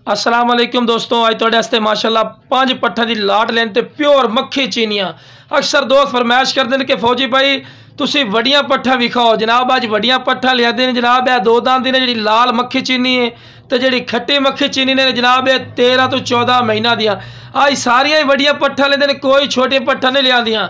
अस्सलाम वालेकुम दोस्तों, अज तुहाडे वास्ते माशाअल्लाह 5 पट्ठा की लाट लेन ते प्योर मक्खी चीनियां। अक्सर दोस्त फरमाइश करते हैं कि फौजी भाई तुसी वड्डियां पट्ठा विखाओ। जनाब अज वड्डियां पट्ठा लिया ने जनाब, है 2 दांत ने जी लाल मक्खी चीनी है तो जी खट्टी मक्खी चीनी ने जनाब है 13 तो 14 महीना दियाँ। अज सारिया ही वड्डियां पट्ठा लेंदे ने, कोई छोटियां पट्ठा नहीं लियांदियां।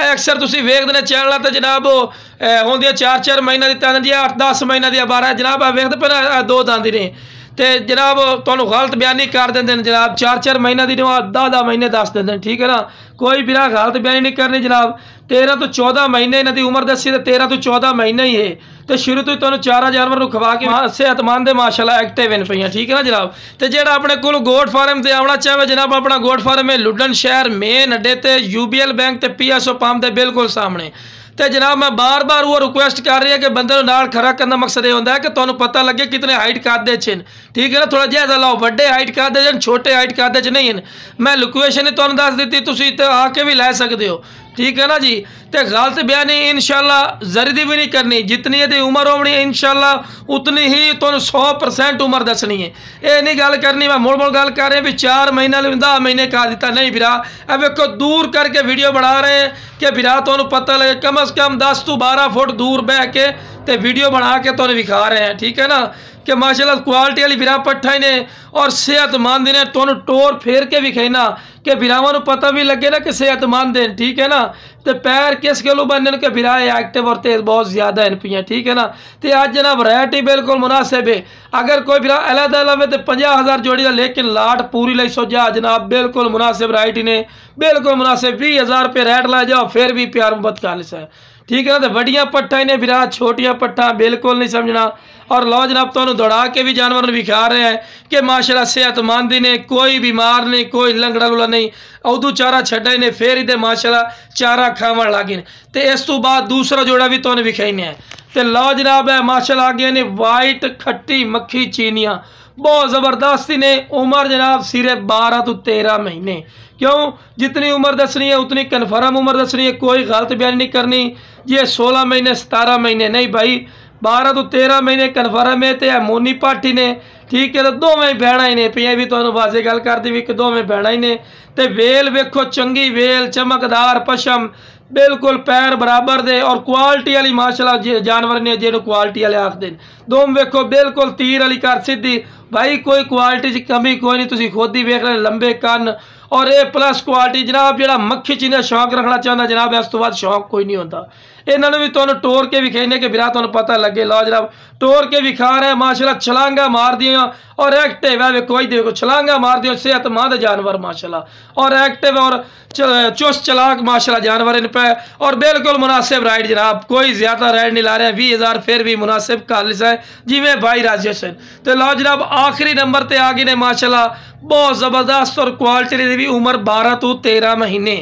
अक्सर तुसी वेखदे ने चैनल तो जनाब होंदियां 4-4 महीना दी 3 दी 8-10 महीना दी 12 जनाब वेखदे पे 2 दांत ने ते जनाब तुहानू गलत बयानी कर देंगे जनाब। 4-4 महीना दी 10-10 महीने दस देंगे, ठीक है ना। कोई भी गलत बयानी नहीं करनी जनाब। 13 तो 14 महीने इन्हों की उम्र दसी तो 13 तो 14 महीने ही है। तो शुरू तो तुहानू चारा जानवर को खवा के सेहतमंद माशाअल्लाह एक्टिव इन पईयां, ठीक है ना जनाब। तो जो अपने को गोट फार्म से आना चाहे जनाब, अपना गोट फार्म है लुडन शहर मेन अड्डे ते UBL बैंक ते PSO पंप के बिल्कुल सामने। तो जनाब मैं बार बार वो रिक्वेस्ट कर रही है कि बंदे नाल खड़ा करने का मकसद ये होता है कि तुहानू पता लगे कितने हाइट कादे च, ठीक है ना। थोड़ा जायजा लाओ, बड़े हाइट कादे च छोटे हाइट कादे च नहीं हैं। मैं लोकेशन तुहानू दस दी, तुसीं इत्थे आके भी लै सकते हो, ठीक है ना जी। तो गलत बयानी इंशाअल्लाह जरी दी भी नहीं करनी। जितनी ये उम्र होनी है इंशाअल्लाह उतनी ही तुहानू 100% उम्र दसनी है। ये नहीं गल करनी मैं मुड़ गल कर रहे भी 4 महीने 10 महीने कहा दिता नहीं बिरा। अब वेखो दूर करके वीडियो बना रहे हैं कि बिरा तुहानू पता लगे, कम से कम 10 तो 12 फुट दूर बह के ते वीडियो बना के तुहानू विखा रहे हैं, ठीक है ना। कि माशाअल्लाह क्वालिटी वाली बिरा पट्ठा ही ने और सेहतमंद ने। तुहानू टोर फेर के विखाना कि बिरावां नू पता भी लगे ना कि सेहतमंद है, ठीक है ना। तो पैर किस गलो बनने के बिरा एक्टिव और तेज बहुत ज़्यादा इन पियाँ, ठीक है ना। तो अज जनाब वैरायटी बिल्कुल मुनासिब है। अगर कोई बिरा अलहदा लवे तो 50,000 जोड़ी का, लेकिन लाट पूरी लाई सोजा जनाब बिल्कुल मुनासिब वैरायटी ने, बिल्कुल मुनासिब। 20,000 रुपये रेट ला जाओ फिर भी प्यार मुहब्बत कर लिसा, ठीक है ना। तो वड्डियां पट्ठा ने बिरा, छोटियां पट्ठा बिल्कुल नहीं समझना। और लो जनाब तुहानू दौड़ा के भी जानवर विखा रहे हैं कि माशाअल्लाह सेहतमंद ने, कोई बीमार नहीं, कोई लंगड़ा लुला नहीं। उदू चारा छड्डा ने फिर ही माशाअल्लाह चारा खावन लग गए। तो इस तो बाद दूसरा जोड़ा भी तुहानू विखाने हैं। तो लो जनाब है माशाअल्लाह आ गए ने वाइट खट्टी मक्खी चीनियाँ, बहुत ज़बरदस्ती ने। उम्र जनाब सिर्फ 12 तो 13 महीने। क्यों जितनी उम्र दसनी है उतनी कन्फर्म उम्र दसनी है, कोई गलत बयान नहीं करनी। ये 16 महीने 17 महीने नहीं भाई, 12 तो 13 महीने कन्फर्म है। तो मोनी पाठी ने, ठीक है। तो दोवें भैणा ही ने पियाँ भी तुहानू वाजे गल कर दी भी कि दोवें भैणा ही ने। तो वेल वेखो चंगी वेल, चमकदार पशम, बिल्कुल पैर बराबर दे और क्वालिटी वाली माशाअल्लाह जानवर ने जिन्होंने क्वालिटी वाले आखते हैं। दोम वेखो बिल्कुल तीर वाली कर सीधी भाई, कोई क्वालिटी की कमी कोई नहीं। तुसीं खुद ही वेख रहे लंबे कन और A+ क्वालिटी जनाब। जो मक्खी चीनी शौक रखना चाहता जनाब इस तो बाद शौक कोई नहीं होता। इन्होंने भी तुहानू टोर के विखाने के बिरा तुहानू पता लगे। लो जनाब टोर के विखा रहे हैं माशाअल्लाह, छलांगा मार दिया और एक्टिव है। वेखो देखो छलांगा मार दिया, सेहतमंद जानवर माशाअल्लाह और एक्टिव और चुस्त चलाक माशाअल्लाह जानवर इन पे और बिल्कुल मुनासिब राइड जनाब। कोई ज़्यादा राइड नहीं ला रहे हैं, 20,000 फिर भी मुनासिब कालिस है जिमें भाई राजी हसन। तो लो जनाब आखिरी नंबर पर आ गए ने माशाअल्लाह, बहुत ज़बरदस्त और क्वालिटी की भी उम्र 12 तो 13 महीने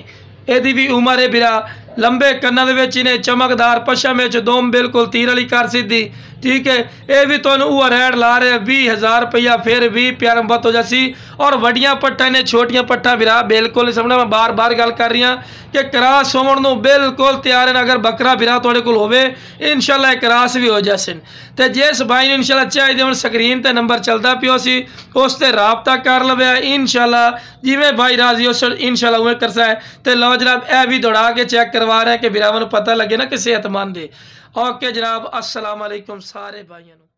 यदी भी उम्र है बिरा। लंबे कन्ना ने चमकदार पशम दोम बिल्कुल तीर वाली कर सीधी, ठीक है। ये भी तुहानू वो रेट ला रहे 20,000 रुपया फिर भी प्यार मुहब्बत हो जासी। और वड्डियां पट्ठा ने छोटियां पट्ठा बिरा बिल्कुल नहीं समझना। मैं बार बार गल कर रही हाँ कि क्रॉस होवन नूं बिल्कुल तैयार है। अगर बकरा बिरा तुहाडे कोल होवे इंशाअल्लाह क्रॉस भी हो जासन। तो जिस भाई ने इंशाअल्लाह चाहिए हुण स्क्रीन ते नंबर चलता पियो सी उस ते राबता कर लवे इंशाअल्लाह। जिमें भाई राजी हो इंशाअल्लाह उवें करसा है। तो लो जनाब यह भी दौड़ा के चेक करवा रहे हैं कि बिरावां नूं पता लगे ना कि सेहतमंद है। ओके जनाब, अस्सलाम वालेकुम सारे भाइयों।